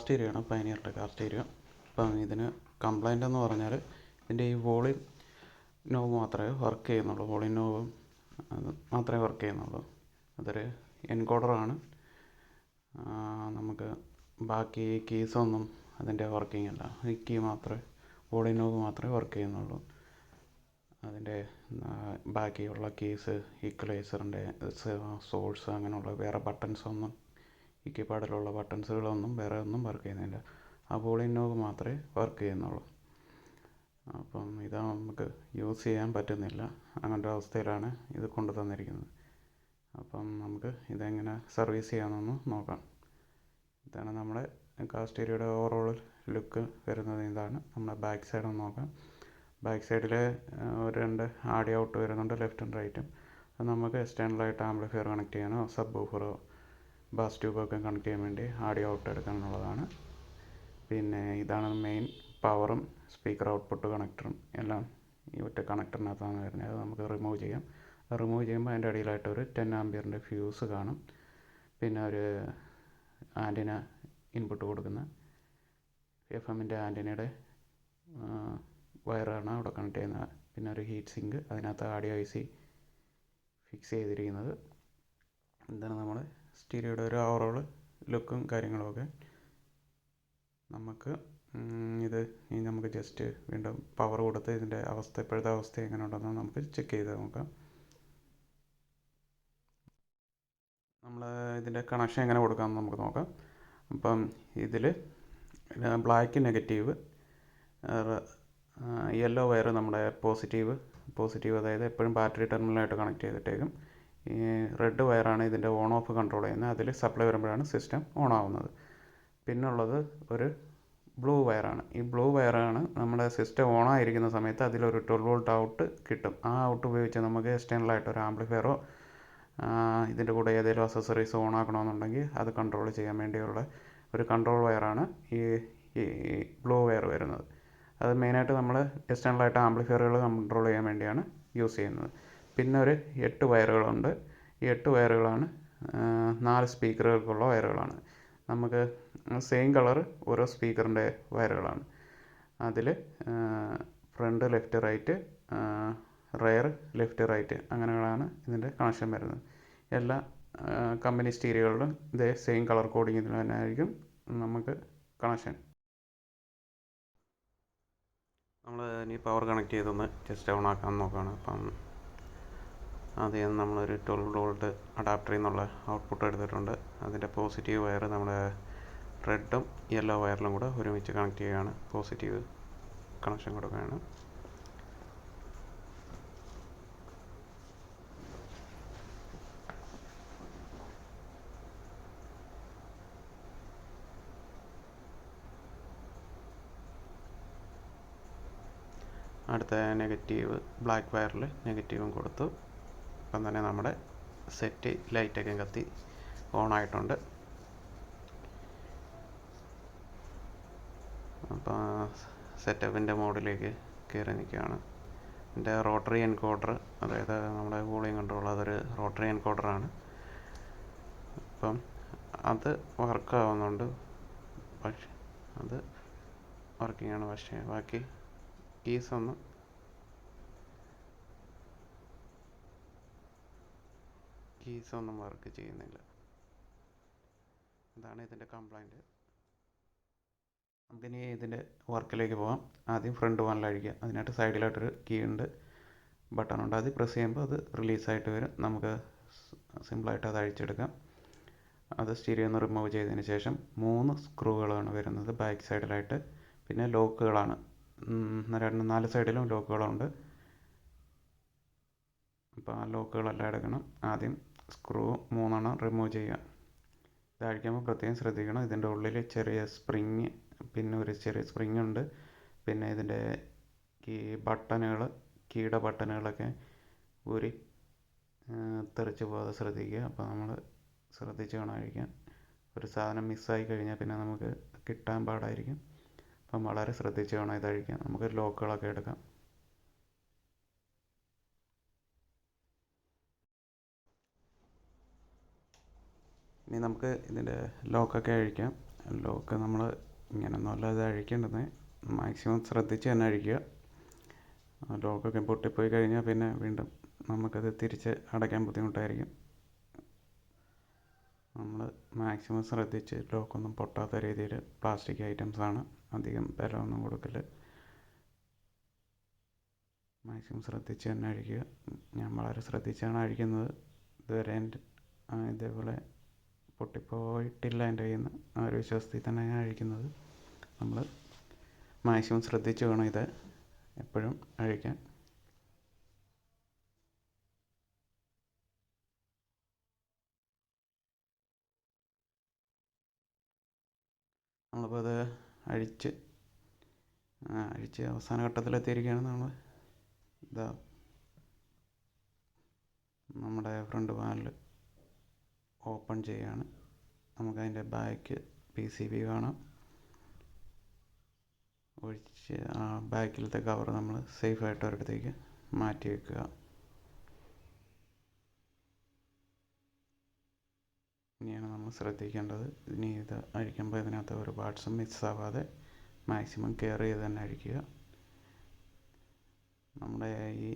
Stereo ആണ്, പയനിയറിൻ്റെ car stereo. അപ്പം ഇതിന് കംപ്ലൈൻ്റ് എന്ന് പറഞ്ഞാൽ ഇതിൻ്റെ ഈ വോളിയം നോബ് മാത്രമേ വർക്ക് ചെയ്യുന്നുള്ളൂ. വോളിയം നോബ് അത് മാത്രമേ വർക്ക് ചെയ്യുന്നുള്ളൂ. അതൊരു എൻകോഡറാണ്. നമുക്ക് ബാക്കി കീസൊന്നും അതിൻ്റെ വർക്കിംഗ് അല്ല. ഈ കീ മാത്രമേ, വോളിയം നോബ് മാത്രമേ വർക്ക് ചെയ്യുന്നുള്ളൂ. അതിൻ്റെ ബാക്കിയുള്ള കീസ്, ഈക്വലൈസറിൻ്റെ സോഴ്സ്, അങ്ങനെയുള്ള വേറെ ബട്ടൺസൊന്നും, ഈ കീപാഡിലുള്ള ബട്ടൺസുകളൊന്നും വേറെ ഒന്നും വർക്ക് ചെയ്യുന്നില്ല. ആ വോളിയം നോബ് മാത്രമേ വർക്ക് ചെയ്യുന്നുള്ളൂ. അപ്പം ഇത് നമുക്ക് യൂസ് ചെയ്യാൻ പറ്റുന്നില്ല. അങ്ങനത്തെ അവസ്ഥയിലാണ് ഇത് കൊണ്ടു തന്നിരിക്കുന്നത്. അപ്പം നമുക്ക് ഇതെങ്ങനെ സർവീസ് ചെയ്യാമെന്നൊന്ന് നോക്കാം. ഇതാണ് നമ്മുടെ കാർ സ്റ്റീരിയോയുടെ ഓവറോൾ ലുക്ക് വരുന്നത്. ഇതാണ് നമ്മുടെ ബാക്ക് സൈഡ് ഒന്ന് നോക്കാം. ബാക്ക് സൈഡിൽ ഒരു 2 ആഡിയോ ഔട്ട് വരുന്നുണ്ട്, ലെഫ്റ്റും റൈറ്റും. അത് നമുക്ക് എക്സ്റ്റേണലായിട്ട് ആംപ്ലിഫയർ കണക്ട് ചെയ്യാനോ സബ് വൂഫറോ ബാസ് ട്യൂബൊക്കെ കണക്ട് ചെയ്യാൻ വേണ്ടി ആഡിയോ ഔട്ട് എടുക്കാനുള്ളതാണ്. പിന്നെ ഇതാണ് മെയിൻ പവറും സ്പീക്കർ ഔട്ട്പുട്ട് കണക്ടറും എല്ലാം ഈ ഒറ്റ കണക്ടറിനകത്താണ് വരുന്നത്. അത് നമുക്ക് റിമൂവ് ചെയ്യാം. റിമൂവ് ചെയ്യുമ്പോൾ അതിൻ്റെ അടിയിലായിട്ട് ഒരു 10 ആംപിയറിൻ്റെ ഫ്യൂസ് കാണും. പിന്നെ ഒരു ആൻറ്റിന ഇൻപുട്ട് കൊടുക്കുന്ന FM-ൻ്റെ ആൻറ്റിനയുടെ വയറാണ് അവിടെ കണക്ട് ചെയ്യുന്നത്. പിന്നെ ഒരു ഹീറ്റ് സിങ്ക്, അതിനകത്ത് ആഡിയോ IC ഫിക്സ് ചെയ്തിരിക്കുന്നത്. ഇതാണ് നമ്മുടെ സ്റ്റീരിയോയുടെ ഒരു ഓവറോൾ ലുക്കും കാര്യങ്ങളുമൊക്കെ. നമുക്ക് നമുക്ക് ജസ്റ്റ് വീണ്ടും പവർ കൊടുത്ത് ഇതിൻ്റെ അവസ്ഥ, ഇപ്പോഴത്തെ അവസ്ഥ എങ്ങനെ ഉണ്ടെന്ന് നമുക്ക് ചെക്ക് ചെയ്ത് നോക്കാം. നമ്മൾ ഇതിൻ്റെ കണക്ഷൻ എങ്ങനെ കൊടുക്കാമെന്ന് നമുക്ക് നോക്കാം. അപ്പം ഇതിൽ ബ്ലാക്ക് നെഗറ്റീവ്, യെല്ലോ വയർ നമ്മുടെ പോസിറ്റീവ്, അതായത് എപ്പോഴും ബാറ്ററി ടെർമിനലായിട്ട് കണക്ട് ചെയ്തിട്ടേക്കും. ഈ റെഡ് വയറാണ് ഇതിൻ്റെ ഓൺ ഓഫ് കൺട്രോൾ ചെയ്യുന്നത്. അതിൽ സപ്ലൈ വരുമ്പോഴാണ് സിസ്റ്റം ഓൺ ആവുന്നത്. പിന്നുള്ളത് ഒരു ബ്ലൂ വയറാണ്. ഈ ബ്ലൂ വയറാണ് നമ്മുടെ സിസ്റ്റം ഓണായിരിക്കുന്ന സമയത്ത് അതിലൊരു 12 വോൾട്ട് ഔട്ട് കിട്ടും. ആ ഔട്ട് ഉപയോഗിച്ച് നമുക്ക് എക്സ്റ്റേണലായിട്ട് ഒരു ആംപ്ലിഫയറോ ഇതിൻ്റെ കൂടെ ഏതെങ്കിലും അക്സസറീസ് ഓൺ ആക്കണമെന്നുണ്ടെങ്കിൽ അത് കൺട്രോൾ ചെയ്യാൻ വേണ്ടിയുള്ള ഒരു കൺട്രോൾ വയറാണ് ഈ ബ്ലൂ വയർ വരുന്നത്. അത് മെയിനായിട്ട് നമ്മൾ എക്സ്റ്റേണലായിട്ട് ആംപ്ലിഫയറുകൾ കൺട്രോൾ ചെയ്യാൻ വേണ്ടിയാണ് യൂസ് ചെയ്യുന്നത്. പിന്നെ ഒരു 8 വയറുകളുണ്ട്. ഈ 8 വയറുകളാണ് 4 സ്പീക്കറുകൾക്കുള്ള വയറുകളാണ്. നമുക്ക് സെയിം കളർ ഓരോ സ്പീക്കറിൻ്റെ വയറുകളാണ്. അതിൽ front left right, rear left right, അങ്ങനെയാണ് ഇതിൻ്റെ കണക്ഷൻ വരുന്നത്. എല്ലാ കമ്പനി സ്റ്റീരിയോകളിലും ഇതേ സെയിം കളർ കോഡിങ്ങിൽ തന്നെ ആയിരിക്കും നമുക്ക് കണക്ഷൻ. നമ്മൾ ഇനി പവർ കണക്ട് ചെയ്തൊന്ന് ജസ്റ്റ് ഓൺ ആക്കാൻ നോക്കുകയാണ്. അപ്പം ആദ്യം നമ്മളൊരു 12 വോൾട്ട് അഡാപ്റ്ററിൽ നിന്നുള്ള ഔട്ട്പുട്ട് എടുത്തിട്ടുണ്ട്. അതിൻ്റെ പോസിറ്റീവ് വയർ നമ്മുടെ റെഡും യെല്ലോ വയറിലും കൂടെ ഒരുമിച്ച് കണക്ട് ചെയ്യുകയാണ്. പോസിറ്റീവ് കണക്ഷൻ കൊടുക്കുകയാണ്. അടുത്ത നെഗറ്റീവ്, ബ്ലാക്ക് വയറിൽ നെഗറ്റീവും കൊടുത്തു. അപ്പം തന്നെ നമ്മുടെ സെറ്റ് ലൈറ്റൊക്കെ കത്തി ഓണായിട്ടുണ്ട്. അപ്പോൾ സെറ്റപ്പിൻ്റെ മോഡിലേക്ക് കയറി നിൽക്കുകയാണ്. എൻ്റെ റോട്ടറി എൻകോഡർ, അതായത് നമ്മുടെ വോളിയം കൺട്രോൾ, അതൊരു റോട്ടറി എൻകോഡറാണ്. അപ്പം അത് വർക്കാവുന്നുണ്ട്. പക്ഷേ അത് വർക്കിംഗ് ആണ്. പക്ഷേ ബാക്കി കീസൊന്നും വർക്ക് ചെയ്യുന്നില്ല. ഇതാണ് ഇതിൻ്റെ കംപ്ലൈൻറ്റ്. നമുക്കിനി ഇതിൻ്റെ വർക്കിലേക്ക് പോകാം. ആദ്യം ഫ്രണ്ട് പാനൽ അഴിക്കുക. അതിനായിട്ട് സൈഡിലായിട്ടൊരു കീ ഉണ്ട്, ബട്ടണുണ്ട്. അത് പ്രസ് ചെയ്യുമ്പോൾ അത് റിലീസായിട്ട് വരും. നമുക്ക് സിമ്പിളായിട്ട് അത് അഴിച്ചെടുക്കാം. അത് സ്റ്റീരിയോ ഒന്ന് റിമൂവ് ചെയ്തതിന് ശേഷം 3 സ്ക്രൂകളാണ് വരുന്നത് ബാക്ക് സൈഡിലായിട്ട്. പിന്നെ ലോക്കുകളാണ്, 4 സൈഡിലും ലോക്കുകളുണ്ട്. അപ്പോൾ ആ ലോക്കുകളെല്ലാം എടുക്കണം. ആദ്യം സ്ക്രൂ 3 റിമൂവ് ചെയ്യുക. ഇത് അഴിക്കുമ്പോൾ പ്രത്യേകം ശ്രദ്ധിക്കണം. ഇതിൻ്റെ ഉള്ളിൽ ചെറിയ സ്പ്രിങ്, പിന്നെ ഒരു ചെറിയ സ്പ്രിങ് ഉണ്ട്. പിന്നെ ഇതിൻ്റെ കീയുടെ ബട്ടണുകളൊക്കെ ഊരി തെറിച്ച് പോകാതെ ശ്രദ്ധിക്കുക. അപ്പോൾ നമ്മൾ ശ്രദ്ധിച്ച് വേണം അഴിക്കാൻ. ഒരു സാധനം മിസ്സായി കഴിഞ്ഞാൽ പിന്നെ നമുക്ക് കിട്ടാൻ പാടായിരിക്കും. അപ്പം വളരെ ശ്രദ്ധിച്ച് വേണം ഇത് അഴിക്കാൻ. നമുക്ക് ലോക്കുകളൊക്കെ എടുക്കാം. ഇനി നമുക്ക് ഇതിൻ്റെ ലോക്കൊക്കെ അഴിക്കാം. ലോക്ക് നമ്മൾ ഇങ്ങനെയൊന്നുമല്ല ഇത് അഴിക്കേണ്ടത്, മാക്സിമം ശ്രദ്ധിച്ച് തന്നെ അഴിക്കുക. ലോക്കൊക്കെ പൊട്ടിപ്പോയി കഴിഞ്ഞാൽ പിന്നെ വീണ്ടും നമുക്കത് തിരിച്ച് അടയ്ക്കാൻ ബുദ്ധിമുട്ടായിരിക്കും. നമ്മൾ മാക്സിമം ശ്രദ്ധിച്ച് ലോക്കൊന്നും പൊട്ടാത്ത രീതിയിൽ, പ്ലാസ്റ്റിക് ഐറ്റംസാണ്, അധികം ബലമൊന്നും കൊടുക്കല്, മാക്സിമം ശ്രദ്ധിച്ച് തന്നെ അഴിക്കുക. ഞാൻ വളരെ ശ്രദ്ധിച്ചാണ് അഴിക്കുന്നത്. ഇതുവരെ ഇതേപോലെ പൊട്ടിപ്പോയിട്ടില്ല എൻ്റെ കയ്യിൽ നിന്ന്. ആ ഒരു വിശ്വാസത്തിൽ തന്നെ ഞാൻ അഴിക്കുന്നത്. നമ്മൾ മാക്സിമം ശ്രദ്ധിച്ച് വേണം ഇത് എപ്പോഴും അഴിക്കാൻ. നമ്മളിപ്പോൾ അത് അഴിച്ച് അവസാന ഘട്ടത്തിലെത്തിയിരിക്കുകയാണ്. നമ്മൾ ഇതാ നമ്മുടെ ഫ്രണ്ട് പാനൽ ഓപ്പൺ ചെയ്യുകയാണ്. നമുക്കതിൻ്റെ ബാക്ക് PCB കാണാം. ഒഴിച്ച് ആ ബാക്കിലത്തെ കവർ നമ്മൾ സേഫായിട്ട് ഒരിടത്തേക്ക് മാറ്റി വയ്ക്കുക. ഇനിയാണ് നമ്മൾ ശ്രദ്ധിക്കേണ്ടത്. ഇനി ഇത് അഴിക്കുമ്പോൾ ഇതിനകത്ത് ഒരു പാർട്സും മിസ്സാവാതെ മാക്സിമം കെയർ ചെയ്ത് തന്നെ അഴിക്കുക. നമ്മുടെ ഈ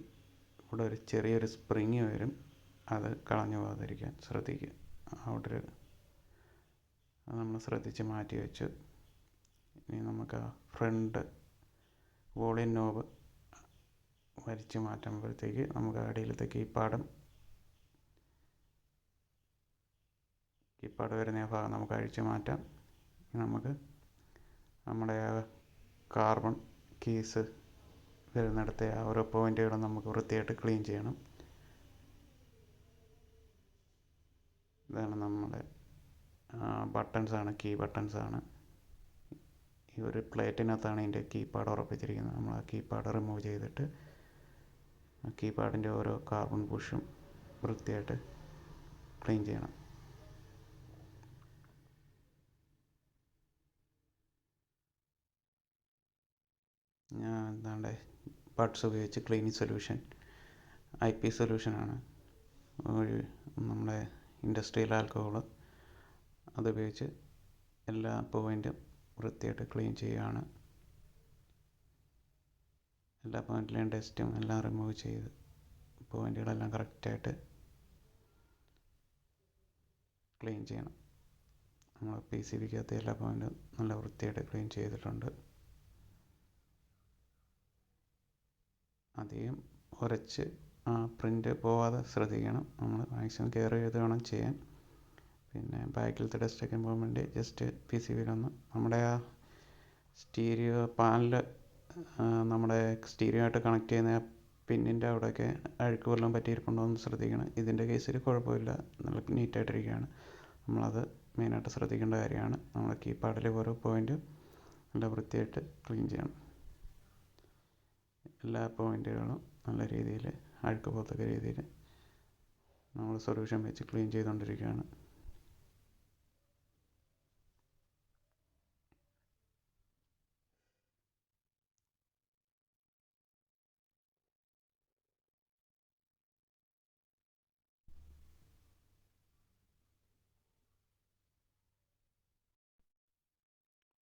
ഇവിടെ ഒരു ചെറിയൊരു സ്പ്രിങ് വരും, അത് കളഞ്ഞു പോകാതിരിക്കാൻ ശ്രദ്ധിക്കുക. അവിടെ അത് നമ്മൾ ശ്രദ്ധിച്ച് മാറ്റി വെച്ച് ഇനി നമുക്ക് ആ ഫ്രണ്ട് വോളിയം നോബ് വലിച്ചു മാറ്റുമ്പോഴത്തേക്ക് നമുക്ക് അടിയിലത്തെ കീപാഡ് വരുന്ന ഭാഗം നമുക്ക് അഴിച്ചു മാറ്റാം. നമുക്ക് നമ്മുടെ കാർബൺ കീസ് വരുന്നിടത്തെ ആ ഓരോ പോയിന്റുകളും നമുക്ക് വൃത്തിയായിട്ട് ക്ലീൻ ചെയ്യണം. ഇതാണ് നമ്മുടെ ബട്ടൺസാണ്, കീ ബട്ടൺസാണ്. ഈ ഒരു പ്ലേറ്റിനകത്താണ് ഇതിൻ്റെ കീപാഡ് ഉറപ്പിച്ചിരിക്കുന്നത്. നമ്മൾ ആ കീപാഡ് റിമൂവ് ചെയ്തിട്ട് ആ കീപാഡിൻ്റെ ഓരോ കാർബൺ ബുഷും വൃത്തിയായിട്ട് ക്ലീൻ ചെയ്യണം. ഞാൻ എന്താണ്ട് ബഡ്സ് ഉപയോഗിച്ച് ക്ലീനിങ് സൊല്യൂഷൻ IP സൊല്യൂഷനാണ്, നമ്മുടെ ഇൻഡസ്ട്രിയൽ ആൽക്കഹോൾ, അതുപയോഗിച്ച് എല്ലാ പോയിൻറ്റും വൃത്തിയായിട്ട് ക്ലീൻ ചെയ്യുകയാണ്. എല്ലാ പോയിൻറ്റിലെയും ഡസ്റ്റും എല്ലാം റിമൂവ് ചെയ്ത് പോയിൻറ്റുകളെല്ലാം കറക്റ്റായിട്ട് ക്ലീൻ ചെയ്യണം. നമ്മൾ PCBക്കകത്ത് എല്ലാ പോയിൻറ്റും നല്ല വൃത്തിയായിട്ട് ക്ലീൻ ചെയ്തിട്ടുണ്ട്. അധികം ഉരച്ച് പ്രിൻ്റ് പോവാതെ ശ്രദ്ധിക്കണം. നമ്മൾ മാക്സിമം കെയർ ചെയ്ത് വേണം ചെയ്യാൻ. പിന്നെ ബാക്കിലത്തെ ഡസ്റ്റൊക്കെ പോകാൻ വേണ്ടി ജസ്റ്റ് PCBയിലൊന്ന് നമ്മുടെ ആ സ്റ്റീരിയോ പാനൽ നമ്മുടെ സ്റ്റീരിയോ ആയിട്ട് കണക്ട് ചെയ്യുന്ന പിന്നിൻ്റെ അവിടെയൊക്കെ അഴുക്ക് വല്ലതും പറ്റിയിരിപ്പുണ്ടോ എന്ന് ശ്രദ്ധിക്കണം. ഇതിൻ്റെ കേസിൽ കുഴപ്പമില്ല, നല്ല നീറ്റായിട്ടിരിക്കുകയാണ്. നമ്മളത് മെയിനായിട്ട് ശ്രദ്ധിക്കേണ്ട കാര്യമാണ്. നമ്മുടെ കീപാഡിലെ ഓരോ പോയിൻറ്റും നല്ല വൃത്തിയായിട്ട് ക്ലീൻ ചെയ്യണം. എല്ലാ പോയിൻറ്റുകളും നല്ല രീതിയിൽ അഴുക്ക് പോകത്തക്ക രീതിയിൽ നമ്മൾ സൊല്യൂഷൻ വെച്ച് ക്ലീൻ ചെയ്തുകൊണ്ടിരിക്കുകയാണ്.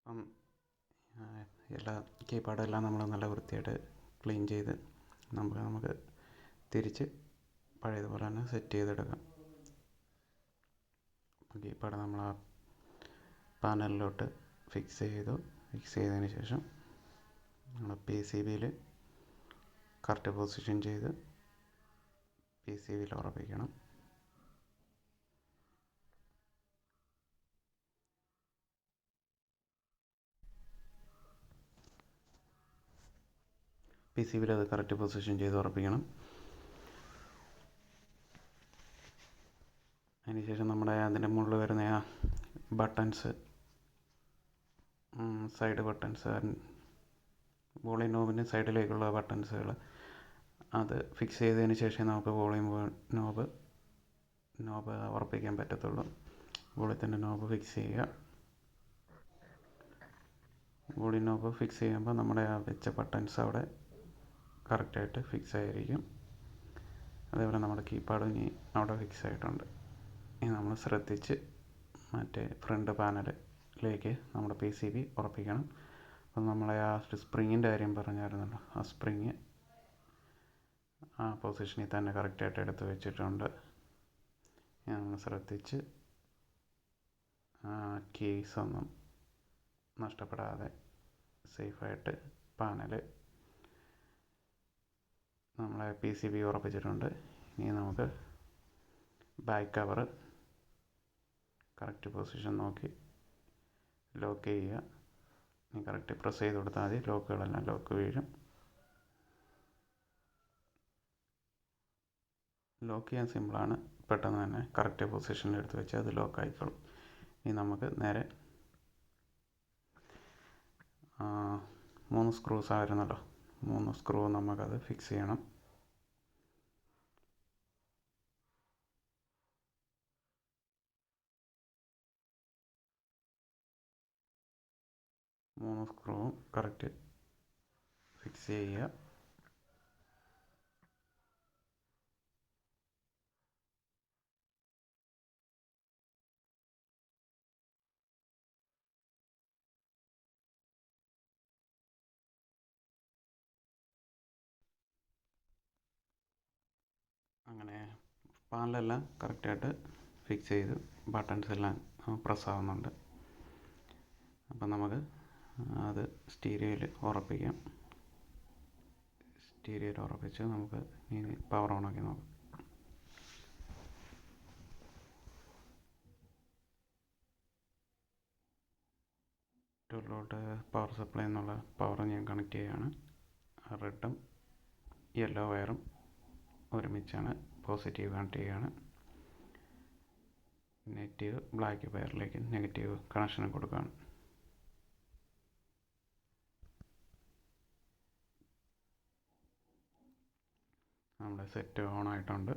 അപ്പം എല്ലാ കീപാഡെല്ലാം നമ്മൾ നല്ല വൃത്തിയായിട്ട് ക്ലീൻ ചെയ്ത് നമുക്ക് തിരിച്ച് പഴയതുപോലെ തന്നെ സെറ്റ് ചെയ്തെടുക്കാം. അപ്പം കീപാഡ് നമ്മൾ ആ പാനലിലോട്ട് ഫിക്സ് ചെയ്തതിന് ശേഷം നമ്മൾ PCBയിൽ കറക്റ്റ് പൊസിഷൻ ചെയ്ത് PCBയിൽ ഉറപ്പിക്കണം. PCBയിൽ അത് കറക്റ്റ് പൊസിഷൻ ചെയ്ത് ഉറപ്പിക്കണം. അതിനുശേഷം നമ്മുടെ അതിൻ്റെ മുകളിൽ വരുന്ന ആ ബട്ടൺസ്, സൈഡ് ബട്ടൺസ്, വോളിയം നോബിൻ്റെ സൈഡിലേക്കുള്ള ബട്ടൺസുകൾ, അത് ഫിക്സ് ചെയ്തതിന് ശേഷം നമുക്ക് വോളിയം നോബ് ഉറപ്പിക്കാൻ പറ്റത്തുള്ളൂ. വോളിയത്തിൻ്റെ നോബ് ഫിക്സ് ചെയ്യുക. വോളിയം നോബ് ഫിക്സ് ചെയ്യുമ്പോൾ നമ്മുടെ ആ വെച്ച ബട്ടൺസ് അവിടെ കറക്റ്റായിട്ട് ഫിക്സ് ആയിരിക്കും. അതേപോലെ നമ്മുടെ കീപാഡ് ഇനി അവിടെ ഫിക്സ് ആയിട്ടുണ്ട്. ഇനി നമ്മൾ ശ്രദ്ധിച്ച് മറ്റേ ഫ്രണ്ട് പാനൽ ബോക്സിലേക്ക് നമ്മുടെ PCB ഉറപ്പിക്കണം. അപ്പം നമ്മളെ ആ സ്പ്രിങ്ങിൻ്റെ കാര്യം പറഞ്ഞായിരുന്നല്ലോ, ആ സ്പ്രിങ് ആ പൊസിഷനിൽ തന്നെ കറക്റ്റായിട്ട് എടുത്ത് വെച്ചിട്ടുണ്ട്. നമ്മൾ ശ്രദ്ധിച്ച് കേസൊന്നും നഷ്ടപ്പെടാതെ സേഫായിട്ട് പാനൽ നമ്മളെ PCB ഉറപ്പിച്ചിട്ടുണ്ട്. ഇനി നമുക്ക് ബാക്ക് കവർ കറക്റ്റ് പൊസിഷൻ നോക്കി ലോക്ക് ചെയ്യുക. ഇനി കറക്റ്റ് പ്രസ് ചെയ്ത് കൊടുത്താൽ മതി, ലോക്കുകളെല്ലാം ലോക്ക് വീഴും. ലോക്ക് ചെയ്യാൻ സിമ്പിളാണ്, പെട്ടെന്ന് തന്നെ കറക്റ്റ് പൊസിഷനിൽ എടുത്ത് വെച്ച് അത് ലോക്ക് ആയിക്കോളും. ഇനി നമുക്ക് നേരെ 3 സ്ക്രൂസ് ആയിരുന്നല്ലോ, 3 സ്ക്രൂ നമുക്കത് ഫിക്സ് ചെയ്യണം. മൂന്ന് സ്ക്രൂവും കറക്റ്റ് ഫിക്സ് ചെയ്യുക. അങ്ങനെ പാനലെല്ലാം കറക്റ്റായിട്ട് ഫിക്സ് ചെയ്ത് ബട്ടൺസ് എല്ലാം പ്രസ് ആവുന്നുണ്ട്. അപ്പം നമുക്ക് അത് സ്റ്റീരിയോയിൽ ഉറപ്പിക്കാം. സ്റ്റീരിയോയിൽ ഉറപ്പിച്ച് നമുക്ക് ഇനി പവർ ഓൺ ആക്കി നോക്കാം. 12 വോൾട്ട് പവർ സപ്ലൈ എന്നുള്ള പവർ ഞാൻ കണക്ട് ചെയ്യുകയാണ്. റെഡും യെല്ലോ വയറും ഒരുമിച്ചാണ്, പോസിറ്റീവ് കണക്ട് ചെയ്യുകയാണ്. നെഗറ്റീവ് ബ്ലാക്ക് വയറിലേക്ക് നെഗറ്റീവ് കണക്ഷൻ കൊടുക്കുകയാണ്. നമ്മുടെ സെറ്റ് ഓൺ ആയിട്ടുണ്ട്.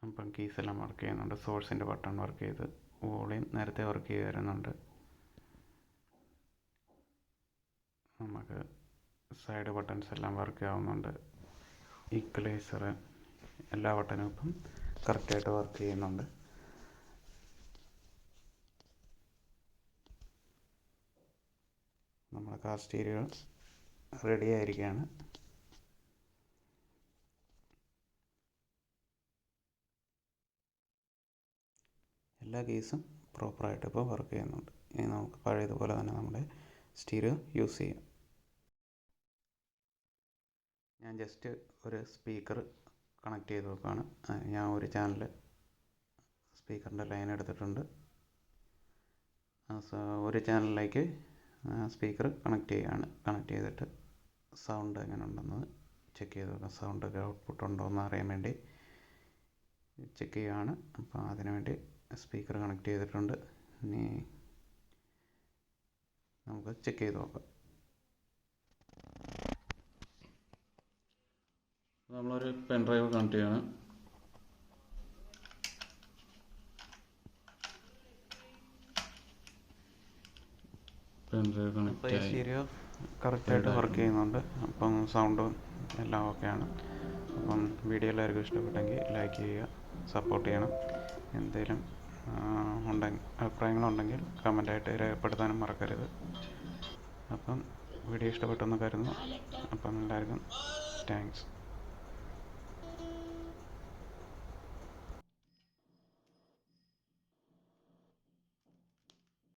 അപ്പം കീസ് എല്ലാം വർക്ക് ചെയ്യുന്നുണ്ട്. സോഴ്സിൻ്റെ ബട്ടൺ വർക്ക് ചെയ്ത്, വോളിയം നേരത്തെ വർക്ക് ചെയ്ത് വരുന്നുണ്ട്. നമുക്ക് സൈഡ് ബട്ടൺസ് എല്ലാം വർക്ക് ആവുന്നുണ്ട്. ഈക്വലൈസർ എല്ലാ ബട്ടണും ഇപ്പം കറക്റ്റായിട്ട് വർക്ക് ചെയ്യുന്നുണ്ട്. നമ്മുടെ കാർ സ്റ്റീരിയോ റെഡി ആയിരിക്കുകയാണ്. എല്ലാ കേസും പ്രോപ്പറായിട്ട് ഇപ്പോൾ വർക്ക് ചെയ്യുന്നുണ്ട്. ഇനി നമുക്ക് പഴയതുപോലെ തന്നെ നമ്മുടെ സ്റ്റീരിയോ യൂസ് ചെയ്യാം. ഞാൻ ജസ്റ്റ് ഒരു സ്പീക്കർ കണക്ട് ചെയ്ത് നോക്കുകയാണ്. ഞാൻ ഒരു ചാനൽ സ്പീക്കറിൻ്റെ ലൈൻ എടുത്തിട്ടുണ്ട്. ഒരു ചാനലിലേക്ക് സ്പീക്കർ കണക്ട് ചെയ്യുകയാണ്. കണക്ട് ചെയ്തിട്ട് സൗണ്ട് എങ്ങനെ ഉണ്ടെന്ന് ചെക്ക് ചെയ്ത് നോക്കാം. സൗണ്ട് ഔട്ട്പുട്ട് ഉണ്ടോ എന്ന് അറിയാൻ വേണ്ടി ചെക്ക് ചെയ്യുകയാണ്. അപ്പോൾ അതിനു വേണ്ടി സ്പീക്കർ കണക്ട് ചെയ്തിട്ടുണ്ട്. ഇനി നമുക്ക് ചെക്ക് ചെയ്ത് നോക്കാം. നമ്മളൊരു പെൻ ഡ്രൈവ് കണക്ട് ചെയ്യാണ്. പെൻ ഡ്രൈവ് കണക്ട് ആയി. സ്റ്റീരിയോ കറക്റ്റായിട്ട് വർക്ക് ചെയ്യുന്നുണ്ട്. അപ്പം സൗണ്ടും എല്ലാം ഓക്കെയാണ്. അപ്പം വീഡിയോ എല്ലാവർക്കും ഇഷ്ടപ്പെട്ടെങ്കിൽ ലൈക്ക് ചെയ്യുക, സപ്പോർട്ട് ചെയ്യണം. എന്തെങ്കിലും അഭിപ്രായങ്ങളുണ്ടെങ്കിൽ കമൻ്റായിട്ട് രേഖപ്പെടുത്താനും മറക്കരുത്. അപ്പം വീഡിയോ ഇഷ്ടപ്പെട്ടെന്ന് കരുതുന്നു. അപ്പം എല്ലാവർക്കും താങ്ക്സ്.